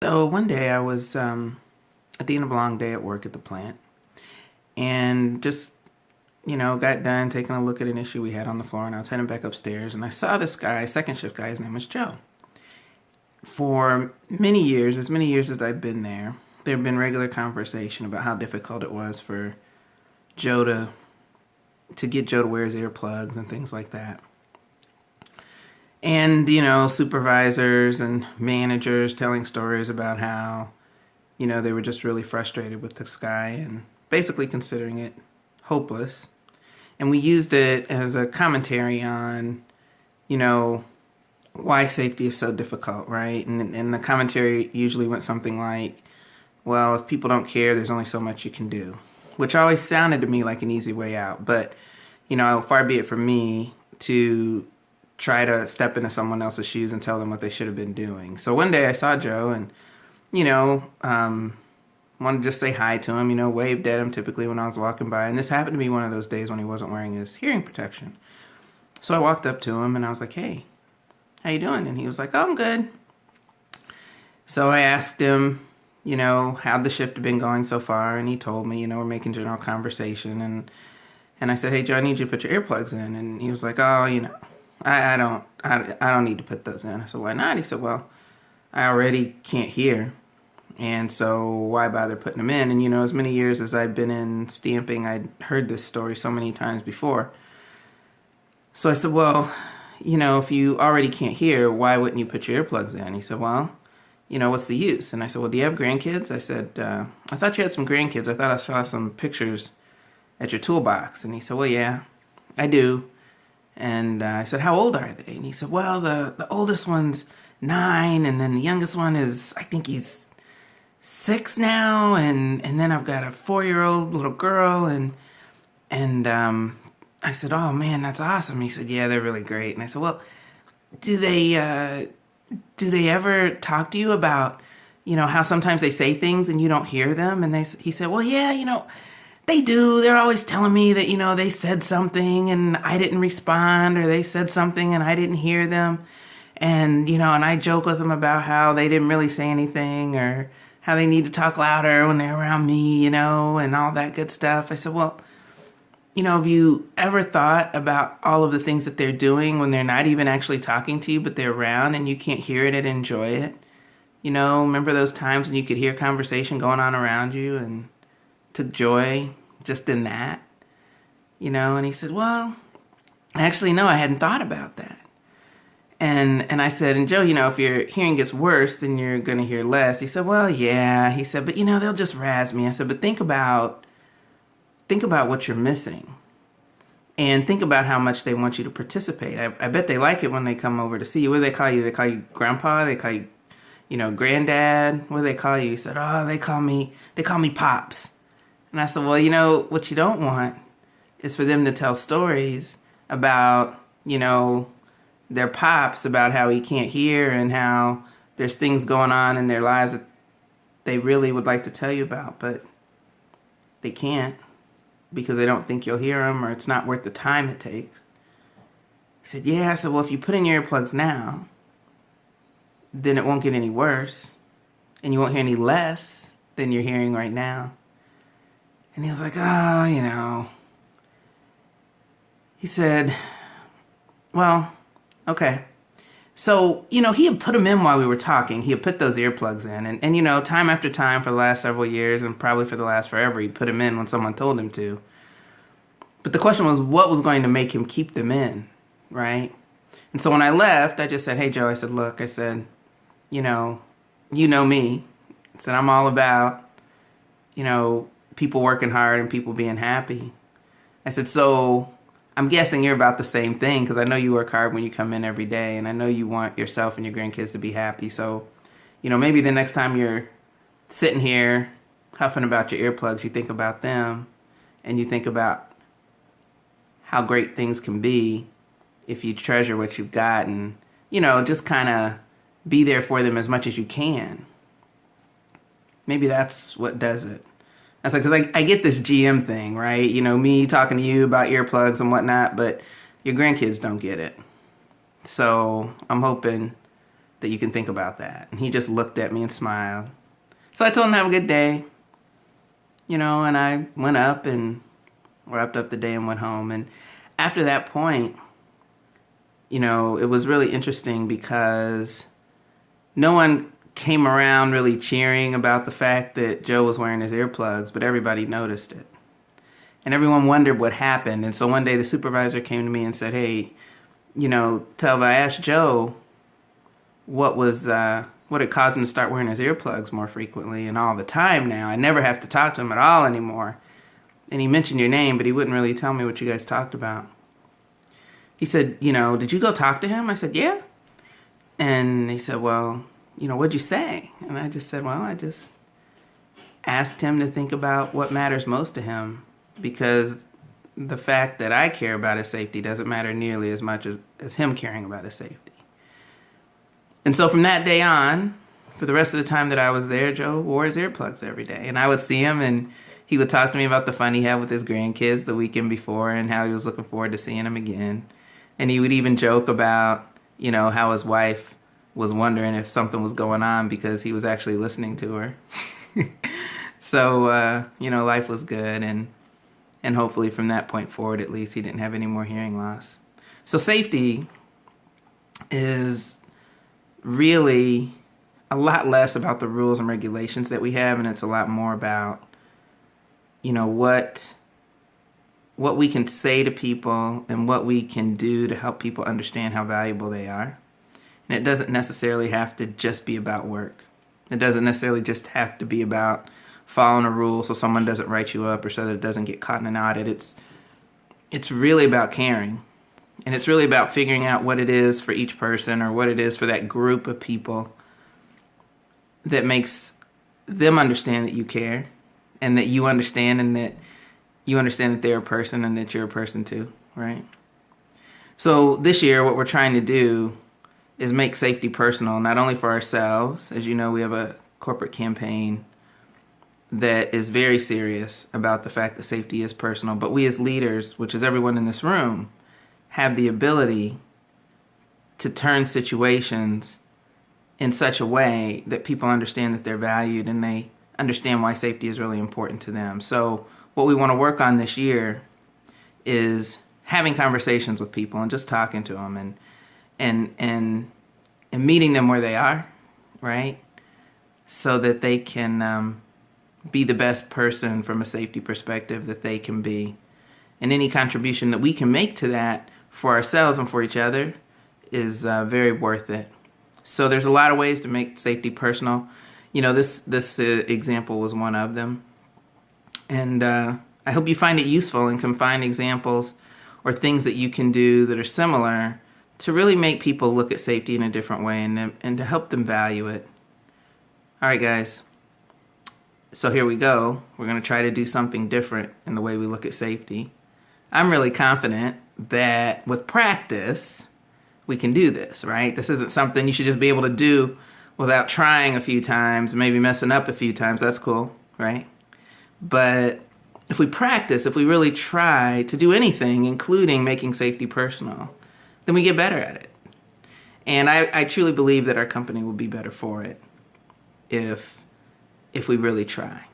So one day I was at the end of a long day at work at the plant and just, got done taking a look at an issue we had on the floor, and I was heading back upstairs and I saw this guy, second shift guy. His name was Joe. For many years, as many years as I've been there have been regular conversation about how difficult it was for Joe to get Joe to wear his earplugs and things like that. And, supervisors and managers telling stories about how, they were just really frustrated with this guy and basically considering it hopeless. And we used it as a commentary on, why safety is so difficult, right? And the commentary usually went something like, well, if people don't care, there's only so much you can do, which always sounded to me like an easy way out. But, far be it from me to try to step into someone else's shoes and tell them what they should have been doing. So one day I saw Joe and, wanted to just say hi to him, waved at him typically when I was walking by. And this happened to be one of those days when he wasn't wearing his hearing protection. So I walked up to him and I was like, hey, how you doing? And he was like, oh, I'm good. So I asked him, how the shift had been going so far. And he told me, we're making general conversation. And I said, hey, Joe, I need you to put your earplugs in. And he was like, oh, I don't need to put those in. I said, why not? He said, well, I already can't hear. And so why bother putting them in? And, as many years as I've been in stamping, I'd heard this story so many times before. So I said, well, if you already can't hear, why wouldn't you put your earplugs in? He said, well, what's the use? And I said, well, do you have grandkids? I said, I thought you had some grandkids. I thought I saw some pictures at your toolbox. And he said, well, yeah, I do. And I said, how old are they? And he said, well, the oldest one's 9, and then the youngest one is, I think he's 6 now, and then I've got a 4-year-old little girl, and I said, oh man, that's awesome. He said, yeah, they're really great. And I said, well, do they ever talk to you about, how sometimes they say things and you don't hear them? And he said, well, yeah, they do. They're always telling me that, they said something and I didn't respond, or they said something and I didn't hear them. And, and I joke with them about how they didn't really say anything, or how they need to talk louder when they're around me, and all that good stuff. I said, well, have you ever thought about all of the things that they're doing when they're not even actually talking to you, but they're around and you can't hear it and enjoy it? Remember those times when you could hear conversation going on around you and took joy just in that? And he said, well, actually, no, I hadn't thought about that. And I said, and Joe, if your hearing gets worse, then you're going to hear less. He said, well, yeah. He said, but, they'll just razz me. I said, but think about what you're missing. And think about how much they want you to participate. I bet they like it when they come over to see you. What do they call you? They call you grandpa? They call you, granddad? What do they call you? He said, oh, they call me Pops. And I said, well, what you don't want is for them to tell stories about, their pops, about how he can't hear and how there's things going on in their lives that they really would like to tell you about, but they can't because they don't think you'll hear them, or it's not worth the time it takes. He said, yeah. I said, well, if you put in your earplugs now, then it won't get any worse, and you won't hear any less than you're hearing right now. And he was like, oh, He said, well, okay. So, he had put them in while we were talking. He had put those earplugs in. And time after time for the last several years, and probably for the last forever, he put them in when someone told him to. But the question was, what was going to make him keep them in, right? And so when I left, I just said, hey, Joe, I said, look, I said, you know me. I said, I'm all about, people working hard and people being happy. I said, so I'm guessing you're about the same thing, because I know you work hard when you come in every day, and I know you want yourself and your grandkids to be happy. So, maybe the next time you're sitting here huffing about your earplugs, you think about them, and you think about how great things can be if you treasure what you've got, and, just kind of be there for them as much as you can. Maybe that's what does it. I said, because I get this GM thing, right? Me talking to you about earplugs and whatnot, but your grandkids don't get it. So I'm hoping that you can think about that. And he just looked at me and smiled. So I told him, have a good day. You know, and I went up and wrapped up the day and went home. And after that point, you know, it was really interesting because no one came around really cheering about the fact that Joe was wearing his earplugs, but everybody noticed it. And everyone wondered what happened. And so one day the supervisor came to me and said, hey, you know, Telva, I asked Joe what had caused him to start wearing his earplugs more frequently and all the time now. I never have to talk to him at all anymore. And he mentioned your name, but he wouldn't really tell me what you guys talked about. He said, you know, did you go talk to him? I said, yeah. And he said, well, you know, what'd you say? And I just said, well, I just asked him to think about what matters most to him, because the fact that I care about his safety doesn't matter nearly as much as him caring about his safety. And so from that day on, for the rest of the time that I was there, Joe wore his earplugs every day. And I would see him and he would talk to me about the fun he had with his grandkids the weekend before and how he was looking forward to seeing them again. And he would even joke about, you know, how his wife was wondering if something was going on because he was actually listening to her. So, you know, life was good. And hopefully from that point forward, at least, he didn't have any more hearing loss. So safety is really a lot less about the rules and regulations that we have, and it's a lot more about, you know, what we can say to people and what we can do to help people understand how valuable they are. And it doesn't necessarily have to just be about work. It doesn't necessarily just have to be about following a rule so someone doesn't write you up or so that it doesn't get caught in an audit. It's really about caring. And it's really about figuring out what it is for each person or what it is for that group of people that makes them understand that you care and that you understand and that you understand that they're a person and that you're a person too, right? So this year, what we're trying to do is make safety personal, not only for ourselves. As you know, we have a corporate campaign that is very serious about the fact that safety is personal, but we as leaders, which is everyone in this room, have the ability to turn situations in such a way that people understand that they're valued and they understand why safety is really important to them. So what we want to work on this year is having conversations with people and just talking to them and meeting them where they are, right? So that they can be the best person from a safety perspective that they can be. And any contribution that we can make to that for ourselves and for each other is very worth it. So there's a lot of ways to make safety personal. You know, this example was one of them. And I hope you find it useful and can find examples or things that you can do that are similar to really make people look at safety in a different way and to help them value it. All right, guys. So here we go. We're going to try to do something different in the way we look at safety. I'm really confident that with practice, we can do this, right? This isn't something you should just be able to do without trying a few times, maybe messing up a few times. That's cool, right? But if we practice, if we really try to do anything, including making safety personal, then we get better at it. And I truly believe that our company will be better for it if we really try.